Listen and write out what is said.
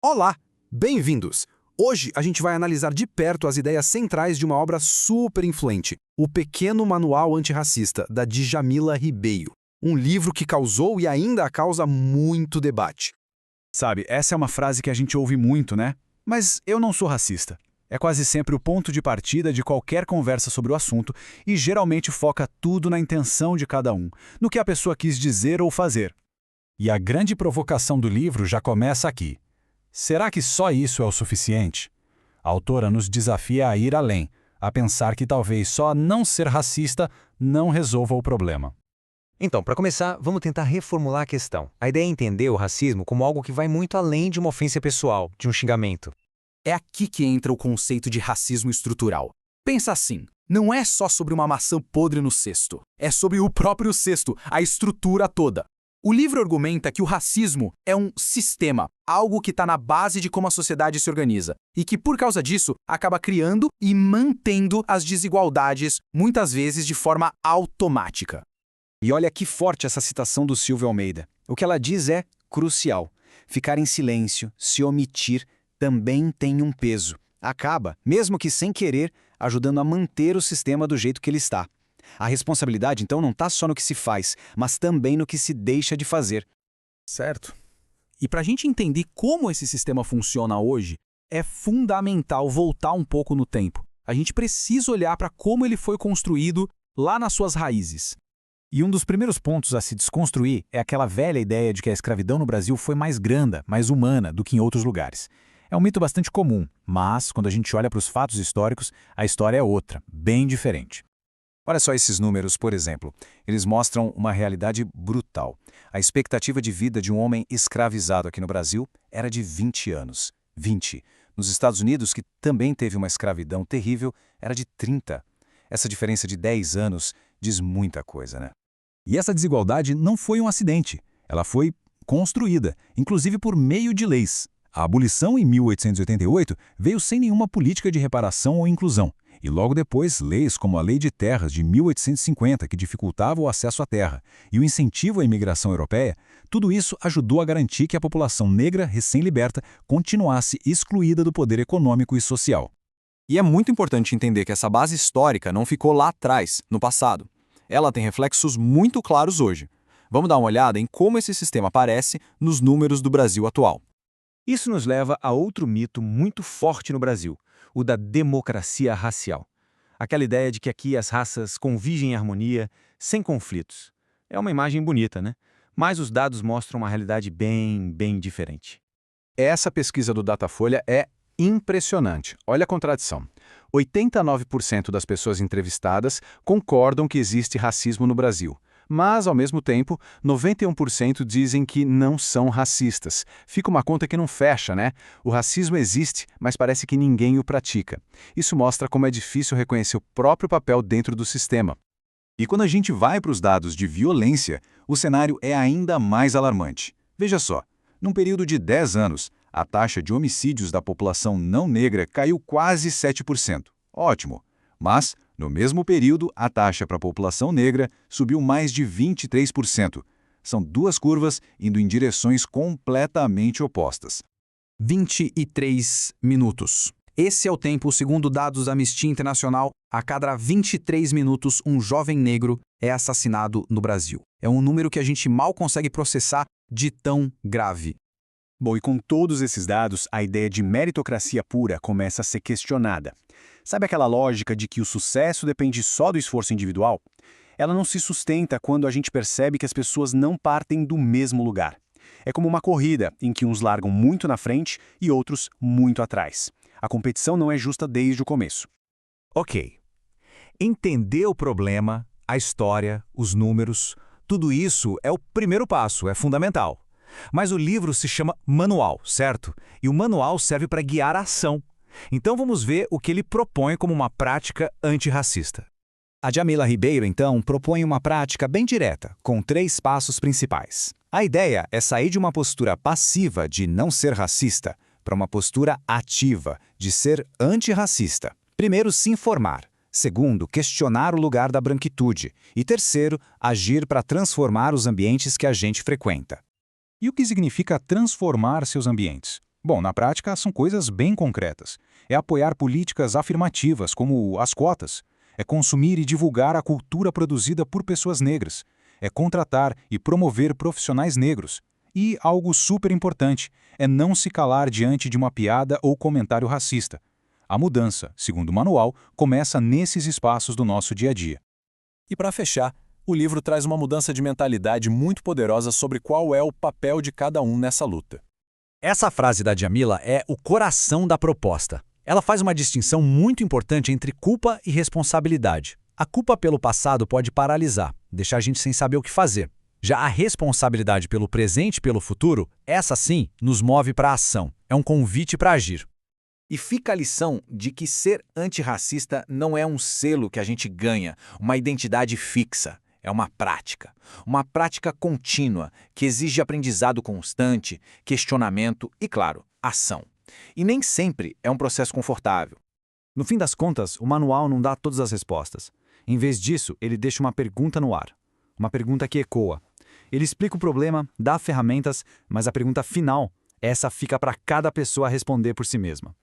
Olá, bem-vindos! Hoje a gente vai analisar de perto as ideias centrais de uma obra super influente, O Pequeno Manual Antirracista, da Djamila Ribeiro. Um livro que causou e ainda causa muito debate. Sabe, essa é uma frase que a gente ouve muito, né? Mas eu não sou racista. É quase sempre o ponto de partida de qualquer conversa sobre o assunto e geralmente foca tudo na intenção de cada um, no que a pessoa quis dizer ou fazer. E a grande provocação do livro já começa aqui. Será que só isso é o suficiente? A autora nos desafia a ir além, a pensar que talvez só não ser racista não resolva o problema. Então, para começar, vamos tentar reformular a questão. A ideia é entender o racismo como algo que vai muito além de uma ofensa pessoal, de um xingamento. É aqui que entra o conceito de racismo estrutural. Pensa assim, não é só sobre uma maçã podre no cesto, é sobre o próprio cesto, a estrutura toda. O livro argumenta que o racismo é um sistema, algo que está na base de como a sociedade se organiza, e que, por causa disso, acaba criando e mantendo as desigualdades, muitas vezes de forma automática. E olha que forte essa citação do Silvio Almeida. O que ela diz é crucial. Ficar em silêncio, se omitir, também tem um peso. Acaba, mesmo que sem querer, ajudando a manter o sistema do jeito que ele está. A responsabilidade, então, não está só no que se faz, mas também no que se deixa de fazer. Certo. E para a gente entender como esse sistema funciona hoje, é fundamental voltar um pouco no tempo. A gente precisa olhar para como ele foi construído lá nas suas raízes. E um dos primeiros pontos a se desconstruir é aquela velha ideia de que a escravidão no Brasil foi mais grande, mais humana do que em outros lugares. É um mito bastante comum, mas, quando a gente olha para os fatos históricos, a história é outra, bem diferente. Olha só esses números, por exemplo. Eles mostram uma realidade brutal. A expectativa de vida de um homem escravizado aqui no Brasil era de 20 anos. 20. Nos Estados Unidos, que também teve uma escravidão terrível, era de 30. Essa diferença de 10 anos diz muita coisa, né? E essa desigualdade não foi um acidente. Ela foi construída, inclusive por meio de leis. A abolição em 1888 veio sem nenhuma política de reparação ou inclusão. E logo depois, leis como a Lei de Terras de 1850, que dificultava o acesso à terra, e o incentivo à imigração europeia, tudo isso ajudou a garantir que a população negra recém-liberta continuasse excluída do poder econômico e social. E é muito importante entender que essa base histórica não ficou lá atrás, no passado. Ela tem reflexos muito claros hoje. Vamos dar uma olhada em como esse sistema aparece nos números do Brasil atual. Isso nos leva a outro mito muito forte no Brasil, o da democracia racial. Aquela ideia de que aqui as raças convivem em harmonia, sem conflitos. É uma imagem bonita, né? Mas os dados mostram uma realidade bem diferente. Essa pesquisa do Datafolha é impressionante. Olha a contradição. 89% das pessoas entrevistadas concordam que existe racismo no Brasil. Mas, ao mesmo tempo, 91% dizem que não são racistas. Fica uma conta que não fecha, né? O racismo existe, mas parece que ninguém o pratica. Isso mostra como é difícil reconhecer o próprio papel dentro do sistema. E quando a gente vai para os dados de violência, o cenário é ainda mais alarmante. Veja só, num período de 10 anos, a taxa de homicídios da população não negra caiu quase 7%. Ótimo! Mas, no mesmo período, a taxa para a população negra subiu mais de 23%. São duas curvas indo em direções completamente opostas. 23 minutos. Esse é o tempo, segundo dados da Anistia Internacional, a cada 23 minutos um jovem negro é assassinado no Brasil. É um número que a gente mal consegue processar de tão grave. Bom, e com todos esses dados, a ideia de meritocracia pura começa a ser questionada. Sabe aquela lógica de que o sucesso depende só do esforço individual? Ela não se sustenta quando a gente percebe que as pessoas não partem do mesmo lugar. É como uma corrida em que uns largam muito na frente e outros muito atrás. A competição não é justa desde o começo. Ok. Entender o problema, a história, os números, tudo isso é o primeiro passo, é fundamental. Mas o livro se chama Manual, certo? E o manual serve para guiar a ação. Então vamos ver o que ele propõe como uma prática antirracista. A Djamila Ribeiro, então, propõe uma prática bem direta, com 3 passos principais. A ideia é sair de uma postura passiva de não ser racista para uma postura ativa de ser antirracista. Primeiro, se informar. Segundo, questionar o lugar da branquitude. E terceiro, agir para transformar os ambientes que a gente frequenta. E o que significa transformar seus ambientes? Bom, na prática, são coisas bem concretas. É apoiar políticas afirmativas, como as cotas. É consumir e divulgar a cultura produzida por pessoas negras. É contratar e promover profissionais negros. E algo super importante, é não se calar diante de uma piada ou comentário racista. A mudança, segundo o manual, começa nesses espaços do nosso dia a dia. E para fechar, o livro traz uma mudança de mentalidade muito poderosa sobre qual é o papel de cada um nessa luta. Essa frase da Djamila é o coração da proposta. Ela faz uma distinção muito importante entre culpa e responsabilidade. A culpa pelo passado pode paralisar, deixar a gente sem saber o que fazer. Já a responsabilidade pelo presente e pelo futuro, essa sim, nos move para a ação. É um convite para agir. E fica a lição de que ser antirracista não é um selo que a gente ganha, uma identidade fixa. É uma prática contínua, que exige aprendizado constante, questionamento e, claro, ação. E nem sempre é um processo confortável. No fim das contas, o manual não dá todas as respostas. Em vez disso, ele deixa uma pergunta no ar. Uma pergunta que ecoa. Ele explica o problema, dá ferramentas, mas a pergunta final, essa fica para cada pessoa responder por si mesma.